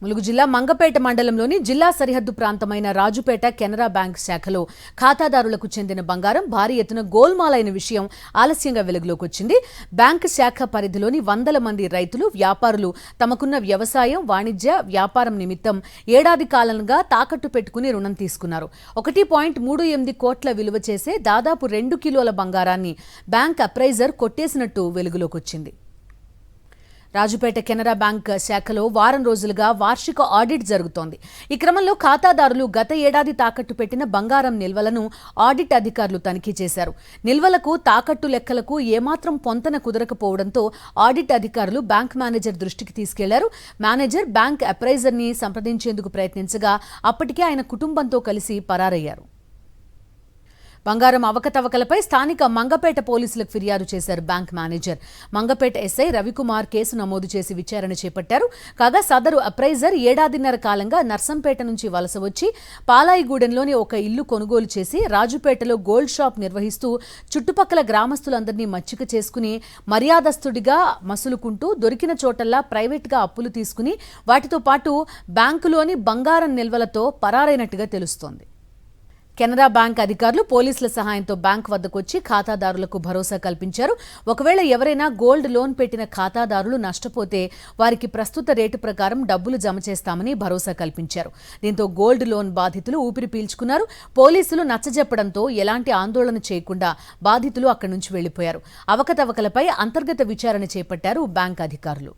ములుగు జిల్లా మంగపేట మండలంలోని జిల్లా సరిహద్దు ప్రాంతమైన రాజుపేట కెనరా బ్యాంక్ శాఖలో ఖాతాదారులకు చెందిన బంగారం భారీ ఎత్తున గోల్మాలైన విషయం ఆలస్యంగా వెలుగులోకి వచ్చింది. బ్యాంక్ శాఖ పరిధిలోని వందల మంది రైతులు, వ్యాపారులు తమకున్న వ్యవసాయం, వాణిజ్య వ్యాపారం నిమిత్తం ఏడాది కాలంగా తాకట్టు పెట్టుకుని రుణం తీసుకున్నారు. 1.38 కోట్ల విలువ చేసే దాదాపు 2 కిలోల బంగారాన్ని బ్యాంక్ అప్రైజర్ కొట్టేసినట్టు వెలుగులోకి వచ్చింది. రాజుపేట కెనరా బ్యాంక్ శాఖలో వారం రోజులుగా వార్షిక ఆడిట్ జరుగుతోంది. ఈ క్రమంలో ఖాతాదారులు గత ఏడాది తాకట్టు పెట్టిన బంగారం నిల్వలను ఆడిట్ అధికారులు తనిఖీ చేశారు. నిల్వలకు, తాకట్టు లెక్కలకు ఏమాత్రం పొంతన కుదరకపోవడంతో ఆడిట్ అధికారులు బ్యాంక్ మేనేజర్ దృష్టికి తీసుకెళ్లారు. మేనేజర్ బ్యాంక్ అప్రైజర్ని సంప్రదించేందుకు ప్రయత్నించగా అప్పటికే ఆయన కుటుంబంతో కలిసి పరారయ్యారు. బంగారం అవకతవకలపై స్థానిక మంగపేట పోలీసులకు ఫిర్యాదు చేశారు bank manager. Mangapet SI Ravikumar case నమోదు చేసి విచారణ చేపట్టారు. కాగా సదరు అప్రైజర్ ఏడాదిన్నర కాలంగా నర్సంపేట నుంచి వలస వచ్చి పాలాయిగూడెంలోని ఒక ఇల్లు కొనుగోలు చేసి రాజుపేటలో గోల్డ్ షాప్ నిర్వహిస్తూ చుట్టుపక్కల గ్రామస్తులందరినీ మచ్చిక చేసుకుని మర్యాదస్తుడిగా మసులుకుంటూ దొరికిన చోటల్లా ప్రైవేట్గా అప్పులు తీసుకుని వాటితో పాటు బ్యాంకులోని బంగారం నిల్వలతో పరారైనట్టుగా తెలుస్తోంది. కెనరా బ్యాంక్ అధికారులు పోలీసుల సహాయంతో బ్యాంక్ వద్దకు వచ్చి ఖాతాదారులకు భరోసా కల్పించారు. ఒకవేళ ఎవరైనా గోల్డ్ లోన్ పెట్టిన ఖాతాదారులు నష్టపోతే వారికి ప్రస్తుత రేటు ప్రకారం డబ్బులు జమ చేస్తామని భరోసా కల్పించారు. దీంతో గోల్డ్ లోన్ బాధితులు ఊపిరి పీల్చుకున్నారు. పోలీసులు నచ్చజెప్పడంతో ఎలాంటి ఆందోళన చేయకుండా బాధితులు అక్కడి నుంచి వెళ్లిపోయారు. అవకతవకలపై అంతర్గత విచారణ చేపట్టారు బ్యాంక్ అధికారులు.